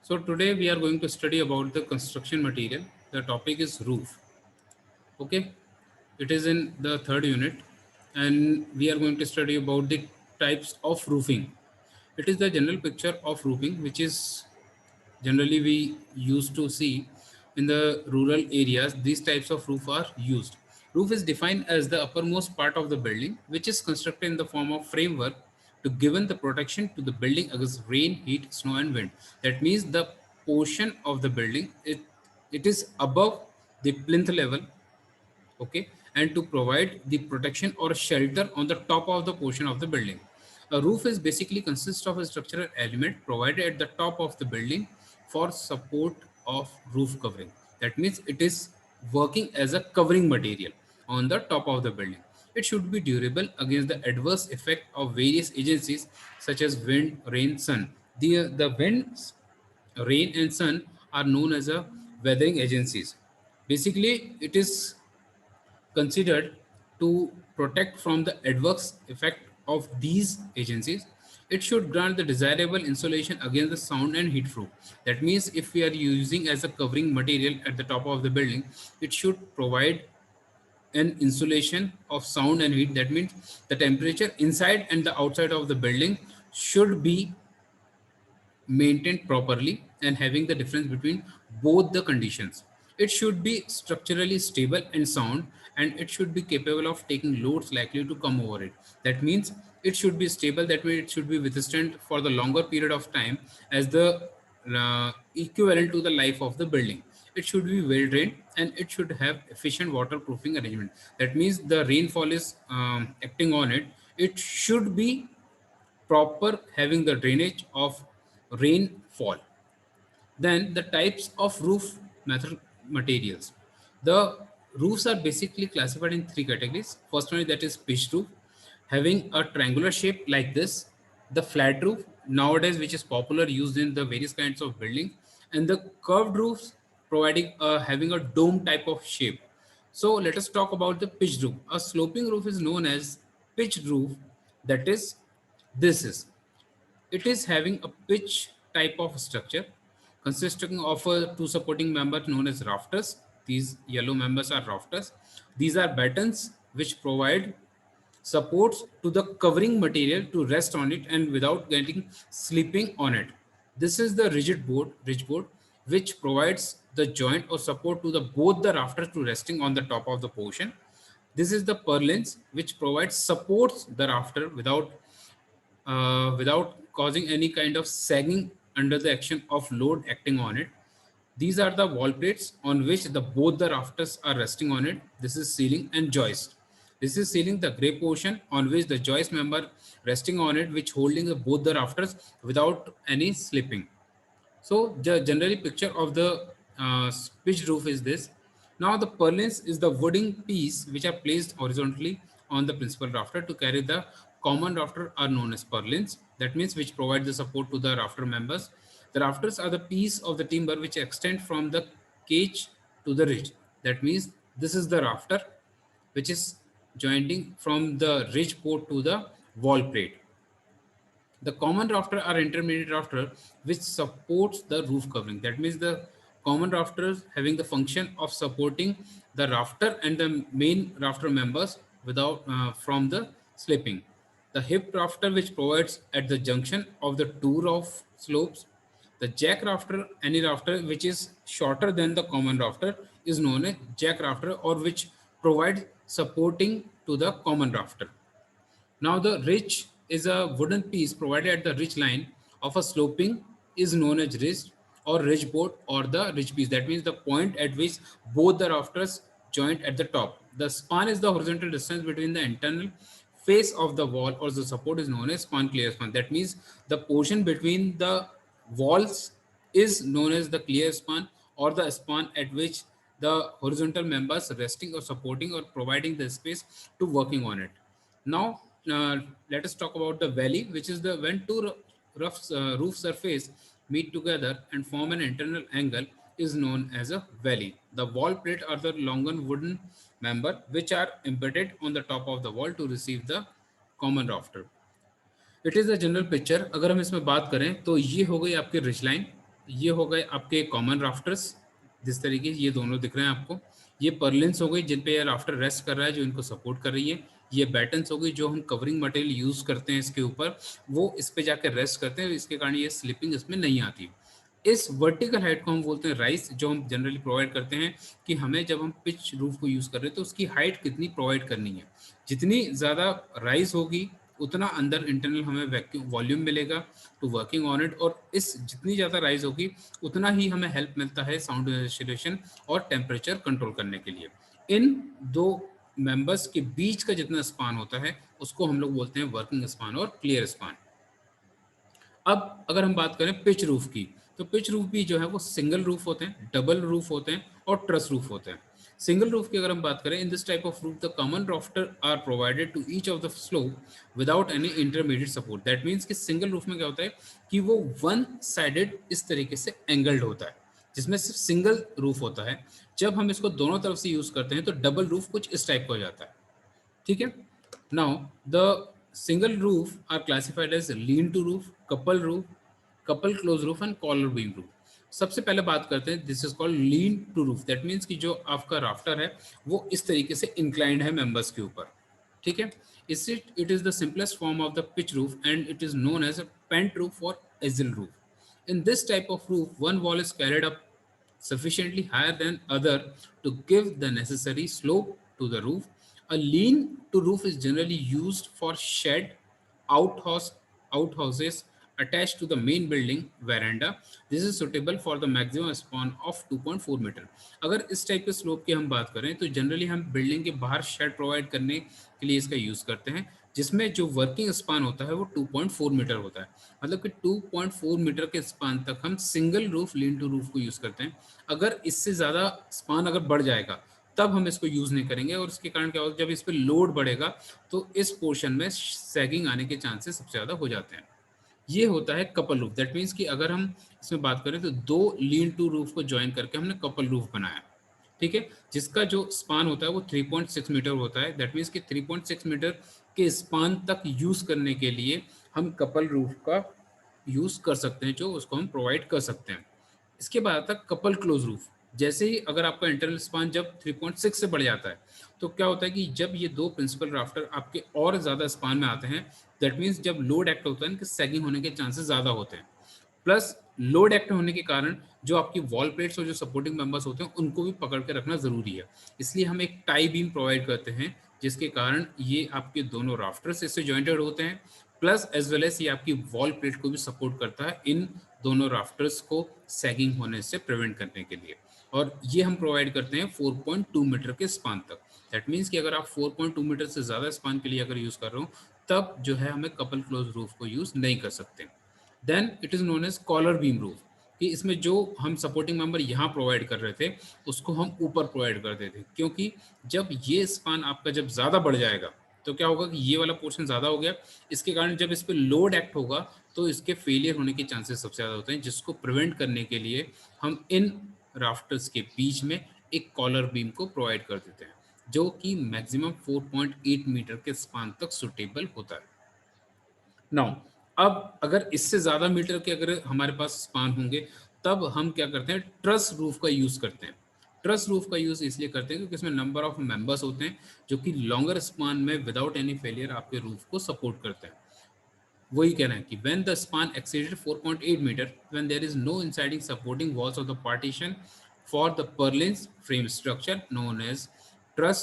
So today we are going to study about the construction material. The topic is roof. Okay, it is in the third unit, and we are going to study about the types of roofing. It is the general picture of roofing, which is generally we used to see in the rural areas. These types of roof are used. Roof is defined as the uppermost part of the building, which is constructed in the form of framework to given the protection to the building against rain, heat, snow, and wind. That means the portion of the building it is above the plinth level, okay, and to provide the protection or shelter on the top of the portion of the building. A roof is basically consists of a structural element provided at the top of the building for support of roof covering. That means it is working as a covering material on the top of the building. It should be durable against the adverse effect of various agencies such as wind, rain, sun. The winds, rain, and sun are known as a weathering agencies. Basically, it is considered to protect from the adverse effect of these agencies. It should grant the desirable insulation against the sound and heat flow. That means if we are using as a covering material at the top of the building, it should provide an insulation of sound and heat. That means the temperature inside and the outside of the building should be maintained properly and having the difference between both the conditions. It should be structurally stable and sound, and it should be capable of taking loads likely to come over it. That means it should be stable, that way it should be withstand for the longer period of time as the equivalent to the life of the building. It should be well drained and it should have efficient waterproofing arrangement. That means the rainfall is acting on it. It should be proper having the drainage of rainfall. Then the types of roof materials. The roofs are basically classified in three categories. First one is that is pitched roof, having a triangular shape like this. The flat roof nowadays, which is popular used in the various kinds of buildings, and the curved roofs providing having a dome type of shape. So let us talk about the pitched roof. A sloping roof is known as pitched roof. That is, this is it is having a pitch type of structure consisting of two supporting members known as rafters. These yellow members are rafters. These are battens which provide supports to the covering material to rest on it and without getting sleeping on it. This is the ridge board, which provides the joint or support to the both the rafters to resting on the top of the portion. This is the purlins, which provides supports the rafter without causing any kind of sagging under the action of load acting on it. These are the wall plates on which the both the rafters are resting on it. This is ceiling and joist. This is ceiling, the gray portion on which the joist member resting on it, which holding both the rafters without any slipping. So the generally picture of the pitched roof is this. Now the purlins is the wooden piece which are placed horizontally on the principal rafter to carry the common rafter are known as purlins. That means which provide the support to the rafter members. The rafters are the piece of the timber which extend from the cage to the ridge. That means this is the rafter which is joining from the ridge port to the wall plate. The common rafter or intermediate rafter which supports the roof covering. That means the common rafters having the function of supporting the rafter and the main rafter members without from the slipping. The hip rafter which provides at the junction of the two roof slopes. The jack rafter, any rafter which is shorter than the common rafter, is known as jack rafter or which provides supporting to the common rafter. Now the ridge is a wooden piece provided at the ridge line of a sloping is known as ridge or ridge board or the ridge piece. That means the point at which both the rafters joint at the top. The span is the horizontal distance between the internal face of the wall or the support is known as span clear span. That means the portion between the walls is known as the clear span or the span at which the horizontal members resting or supporting or providing the space to working on it. Now, let us talk about the valley, which is the when two roof surface meet together and form an internal angle is known as a valley. The wall plate are the longer wooden member which are embedded on the top of the wall to receive the common rafter. It is a general picture. अगर हम इसमें बात करें तो ये हो गई आपकी रिच लाइन. ये हो गए आपके कॉमन राफ्टर्स, जिस तरीके ये दोनों दिख रहे हैं आपको। ये पर्लिन्स हो गई जिन पे ये राफ्टर रेस्ट कर रहा है, जो इनको सपोर्ट कर रही है। ये बैटन्स हो गई जो हम कवरिंग मटेरियल यूज़ करते हैं इसके ऊपर, वो इस पे जाकर रेस्ट करते हैं, इसके कारण ये स्लिपिंग इसमें नहीं आती। इस वर्टिकल हाइट को हम बोलते हैं राइज, जो हम जनरली प्रोवाइड करते हैं कि हमें जब हम पिच रूफ को यूज़ कर रहे हैं तो उसकी हाइट कितनी प्रोवाइड करनी है। जितनी ज़्यादा राइज होगी उतना अंदर इंटरनल हमें वैक्यूम वॉल्यूम मिलेगा टू वर्किंग ऑन इट, और इस जितनी ज़्यादा राइज होगी उतना ही हमें हेल्प मिलता है साउंड इंसुलेशन और टेम्परेचर कंट्रोल करने के लिए। इन दो मेंबर्स के बीच का जितना स्पान होता है उसको हम लोग बोलते हैं वर्किंग स्पान और क्लियर स्पान। अब अगर हम बात करें पिच रूफ की, तो पिच रूफ भी जो है वो सिंगल रूफ होते हैं, डबल रूफ होते हैं और ट्रस रूफ होते हैं। सिंगल रूफ की अगर हम बात करें, in this type of roof the common rafter are provided to each of the slope without any intermediate support. That means कि सिंगल रूफ में क्या होता है कि वो वन साइडेड इस तरीके से एंगल्ड होता है, जिसमें सिर्फ सिंगल रूफ होता है। जब हम इसको दोनों तरफ से यूज करते हैं तो डबल रूफ कुछ इस टाइप का हो जाता है। ठीक है। Now the single roof are classified as lean to roof, couple close roof and collar beam roof. सबसे पहले बात करते हैं, this is called lean to roof. That means कि जो आपका राफ्टर है वो इस तरीके से इंक्लाइंड है मेंबर्स के ऊपर। ठीक है। इस it is the simplest form of the pitch roof and it is known as a pent roof और एजिल roof. In this type of roof, one wall is carried up sufficiently higher than other to give the necessary slope to the roof. A lean-to roof is generally used for shed, outhouse, outhouses attached to the main building veranda. This is suitable for the maximum span of 2.4 metre. अगर इस type के slope की हम बात करें तो generally हम building के बाहर शेड प्रोवाइड करने के लिए इसका यूज़ करते हैं, जिसमें जो वर्किंग स्पान होता है वो 2.4 मीटर होता है। मतलब कि 2.4 मीटर के स्पान तक हम single roof lean to roof को यूज़ करते हैं। अगर इससे ज़्यादा स्पान अगर बढ़ जाएगा तब हम इसको यूज़ नहीं करेंगे, और इसके कारण क्या होगा, जब इस पर लोड बढ़ेगा तो इस पोर्शन में सैगिंग आने के चांसेस सबसे ज़्यादा हो जाते हैं। ये होता है कपल रूफ। दैट मीन्स कि अगर हम इसमें बात करें तो दो लीन टू रूफ को ज्वाइन करके हमने कपल रूफ बनाया। ठीक है। जिसका जो स्पान होता है वो 3.6 मीटर होता है। दैट मीन्स कि 3.6 मीटर के स्पान तक यूज़ करने के लिए हम कपल रूफ का यूज़ कर सकते हैं, जो उसको हम प्रोवाइड कर सकते हैं। इसके बाद आता है कपल क्लोज रूफ। जैसे ही अगर आपका इंटरनल स्पान जब 3.6 से बढ़ जाता है तो क्या होता है कि जब ये दो प्रिंसिपल राफ्टर आपके और ज़्यादा स्पान में आते हैं, दैट मीन्स जब लोड एक्ट होता है कि सैगिंग होने के चांसेस ज़्यादा होते हैं। प्लस लोड एक्ट होने के कारण जो आपकी वॉल प्लेट्स और जो सपोर्टिंग मेंबर्स होते हैं उनको भी पकड़ के रखना ज़रूरी है। इसलिए हम एक टाई बीम प्रोवाइड करते हैं, जिसके कारण ये आपके दोनों राफ्टर्स इससे जॉइंटेड होते हैं, प्लस एज वेल एज ये आपकी वॉल प्लेट को भी सपोर्ट करता है इन दोनों राफ्टर्स को सैगिंग होने से प्रिवेंट करने के लिए। और ये हम प्रोवाइड करते हैं 4.2 मीटर के स्पान तक। दैट मीन्स कि अगर आप 4.2 मीटर से ज़्यादा स्पान के लिए अगर यूज़ कर रहे हो तब जो है हमें कपल क्लोज रूफ को यूज़ नहीं कर सकते। Then it is known as collar beam roof, कि इसमें जो हम सपोर्टिंग मेंबर यहाँ प्रोवाइड कर रहे थे उसको हम ऊपर प्रोवाइड कर देते, क्योंकि जब ये स्पान आपका जब ज़्यादा बढ़ जाएगा तो क्या होगा कि ये वाला पोर्शन ज़्यादा हो गया, इसके कारण जब इस पर लोड एक्ट होगा तो इसके फेलियर होने के चांसेस सबसे ज़्यादा होते हैं, जिसको प्रिवेंट करने के लिए हम इन राफ्टर्स के बीच में एक कॉलर बीम को प्रोवाइड कर देते हैं, जो कि मैक्सिमम 4.8 मीटर के स्पान तक सुटेबल होता है। नाउ अब अगर इससे ज़्यादा मीटर के अगर हमारे पास स्पान होंगे तब हम क्या करते हैं, ट्रस रूफ का यूज़ करते हैं। ट्रस रूफ का यूज़ इसलिए करते हैं क्योंकि इसमें नंबर ऑफ मेंबर्स होते हैं जो कि लॉन्गर स्पान में विदाउट एनी फेलियर आपके रूफ को सपोर्ट करते हैं। वही कहना है कि when the span exceeded 4.8 meter, when there is no insiding supporting walls of the partition for the purlins frame structure known as truss,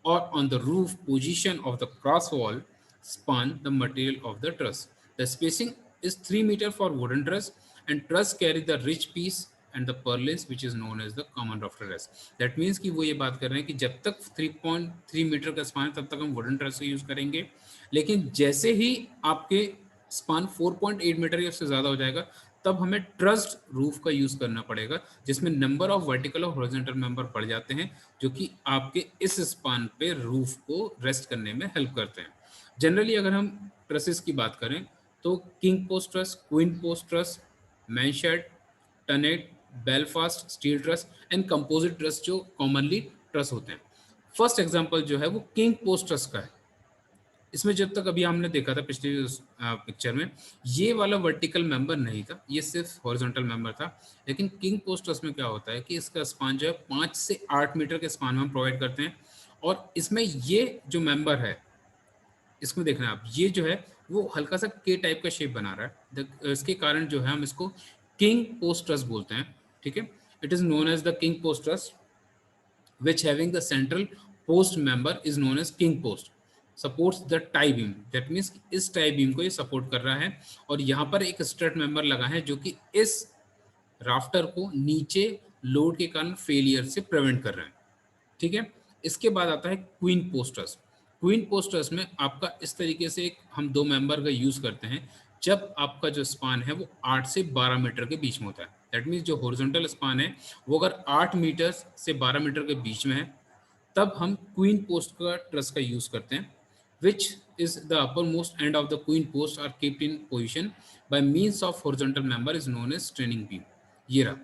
or on the roof position of the cross wall span the material of the truss. The spacing is 3 meter for wooden truss, and truss carry the ridge piece and the purlins which is known as the common rafter truss. That means कि वो ये बात कर रहे हैं कि जब तक 3.3 मीटर का स्पान तब तक हम वुडन ट्रस का यूज करेंगे, लेकिन जैसे ही आपके स्पान 4.8 मीटर या उससे ज़्यादा हो जाएगा तब हमें ट्रस्ड रूफ का यूज़ करना पड़ेगा, जिसमें नंबर ऑफ वर्टिकल और हॉरिजॉन्टल मेंबर बढ़ जाते हैं जो कि आपके इस स्पान पे रूफ को रेस्ट करने में हेल्प करते हैं। जनरली अगर हम ट्रसेस की बात करें तो king post truss, queen post truss, मैनशेड, टनेट, Belfast steel truss and composite truss जो कॉमनली ट्रस होते हैं। फर्स्ट एग्जांपल जो है वो किंग पोस्ट ट्रस का है। इसमें जब तक अभी हमने देखा था पिछली पिक्चर में, ये वाला वर्टिकल मेंबर नहीं था, ये सिर्फ हॉरिजॉन्टल मेंबर था। लेकिन किंग पोस्ट ट्रस्ट में क्या होता है कि इसका स्पान जो है 5 से 8 मीटर के स्पान में हम प्रोवाइड करते हैं, और इसमें ये जो मेंबर है, इसमें देखना आप, ये जो है वो हल्का सा के टाइप का शेप बना रहा है। इसके कारण जो है हम इसको किंग पोस्ट ट्रस्ट बोलते हैं, ठीक है। It is known as the king post truss which having the central post member is known as king post supports the tie beam, that means इस tie beam को ये सपोर्ट कर रहा है, और यहाँ पर एक स्ट्रट मेंबर लगा है जो कि इस राफ्टर को नीचे लोड के कारण फेलियर से प्रिवेंट कर रहे हैं, ठीक है। इसके बाद आता है क्वीन पोस्टर्स। क्वीन पोस्टर्स में आपका इस तरीके से एक हम दो मेंबर का यूज करते हैं जब आपका जो स्पान है वो 8 से 12 मीटर के बीच में होता है। दैट मीन्स जो हॉरिजॉन्टल स्पान है वो अगर 8 मीटर से 12 मीटर के बीच में है, तब हम क्वीन पोस्ट का ट्रस का यूज करते हैं, which is the upper most end of the queen post are kept in position by means of horizontal member is known as straining beam. ये रहा,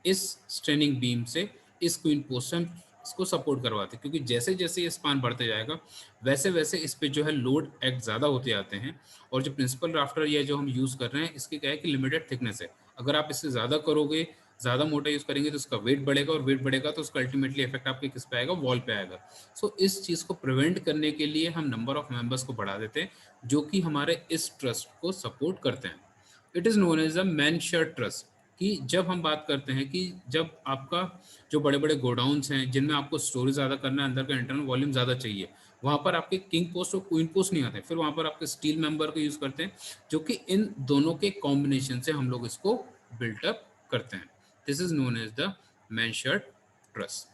इस स्ट्रेनिंग बीम से इस क्वीन पोस्ट से हम इसको सपोर्ट करवाते हैं, क्योंकि जैसे जैसे ये स्पान बढ़ते जाएगा वैसे वैसे इस पे जो है लोड एक्ट ज़्यादा होते जाते हैं। और जो प्रिंसिपल राफ्टर या जो हम यूज़ कर रहे हैं, इसके क्या है कि लिमिटेड थिकनेस है। अगर आप इससे ज़्यादा करोगे, ज़्यादा मोटा यूज़ करेंगे तो उसका वेट बढ़ेगा, और वेट बढ़ेगा तो उसका अल्टीमेटली इफेक्ट आपके किस पे आएगा, वॉल पे आएगा। सो इस चीज़ को प्रिवेंट करने के लिए हम नंबर ऑफ मेंबर्स को बढ़ा देते हैं जो कि हमारे इस ट्रस्ट को सपोर्ट करते हैं। It is known as a mansard truss. कि जब हम बात करते हैं कि जब आपका जो बड़े बड़े गोडाउन्स हैं जिनमें आपको स्टोरेज ज़्यादा करना है, अंदर का इंटरनल वॉल्यूम ज़्यादा चाहिए, वहाँ पर आपके किंग पोस्ट और क्वीन पोस्ट नहीं आते, फिर वहाँ पर आपके स्टील मेंबर को यूज़ करते हैं, जो कि इन दोनों के कॉम्बिनेशन से हम लोग इसको बिल्टअप करते हैं। This is known as the mansard truss.